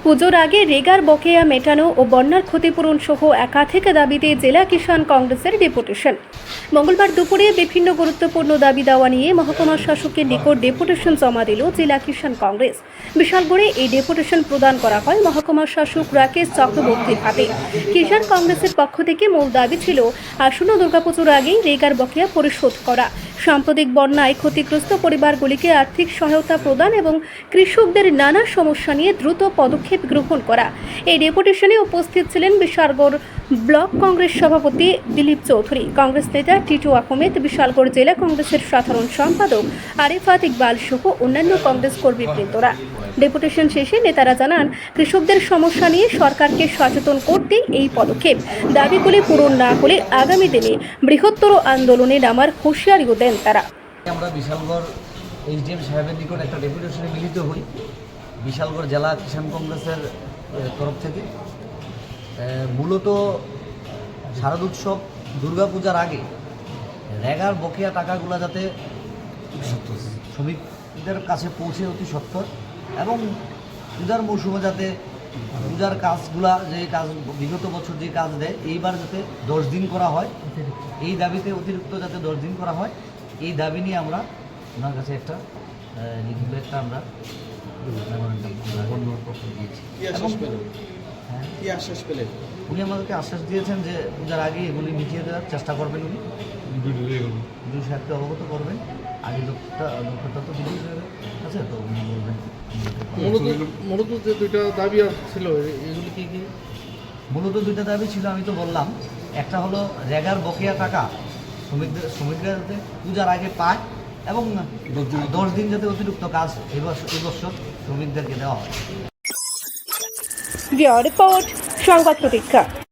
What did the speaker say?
পুজোর আগে রেগার বকেয়া মেটানো ও বন্যার ক্ষতিপূরণ সহ একাধিক দাবিতে জেলা কিষাণ কংগ্রেসের ডেপুটেশন। মঙ্গলবার দুপুরে বিভিন্ন গুরুত্বপূর্ণ দাবি দেওয়া নিয়ে মহকুমা শাসকের নিকট ডেপুটেশন জমা দিল জেলা কিষাণ কংগ্রেস। বিশালগড়ে এই ডেপুটেশন প্রদান করা হয় মহকুমা শাসক রাকেশ চক্রবর্তীর হাতে। কিষাণ কংগ্রেসের পক্ষ থেকে মূল দাবি ছিল আসন্ন দুর্গাপুজোর আগেই রেগার বকেয়া পরিশোধ করা, সাম্প্রতিক বন্যায় ক্ষতিগ্রস্ত পরিবারগুলিকে আর্থিক সহায়তা প্রদান এবং কৃষকদের নানা সমস্যা নিয়ে দ্রুত পদক্ষেপ গ্রহণ করা। এই ডেপুটেশনে উপস্থিত ছিলেন বিশালগড় ব্লক কংগ্রেস সভাপতি দিলীপ চৌধুরী, কংগ্রেস নেতা টিটু আহমেদ, বিশালগড় জেলা কংগ্রেসের সাধারণ সম্পাদক আরিফাত ইকবাল সহ অন্যান্য কংগ্রেস কর্মীবৃন্দরা। ডেপুটেশন শেষে নেতারা জানান, কৃষকদের সমস্যা নিয়ে সরকারকে সচেতন করতে এই পদক্ষেপ। দাবিগুলি পূরণ না হলে আগামী দিনে বৃহত্তর আন্দোলনে নামার হুঁশিয়ারিও দেন তারা। আমরা বিশালগড় এইচডিএম সাহেবের নিকট একটা ডেপুটেশনে মিলিত হই বিশালগড় জেলা কিষাণ কংগ্রেসের তরফ থেকে। মূলত শারদোৎসব দুর্গাপূজার আগে রেগার বকেয়া টাকাগুলো যাতে শ্রমিকদের কাছে পৌঁছে অতি সত্বর, এবং পূজার মৌসুমে যাতে পূজার কাজগুলা যে কাজ বিগত বছর যে কাজ দেয় এইবার যাতে 10 দিন করা হয়, এই দাবিতে অতিরিক্ত যাতে 10 দিন করা হয়, এই দাবি নিয়ে আমরা ওনার কাছে একটা লিখিত একটা আমরা উনি আমাদেরকে আশ্বাস দিয়েছেন যে পূজার আগে এগুলি মিটিয়ে দেওয়ার চেষ্টা করবেন। উনি সাহেবকে অবগত করবেন, আগে লোকটা তো দিলেই আছে, তো উনি বলবেন। মূলত যে দুইটা দাবি ছিল এগুলি কি কি? মূলত দুইটা দাবি ছিল, আমি তো বললাম। একটা হলো রেগার বকেয়া টাকা শ্রমিকরা যাতে পূজার আগে পায়, এবং 10 দিন যাতে অতিরিক্ত কাজ এবছর শ্রমিকদেরকে দেওয়া হয়। রিপোর্ট সংবাদ প্রতীক্ষা।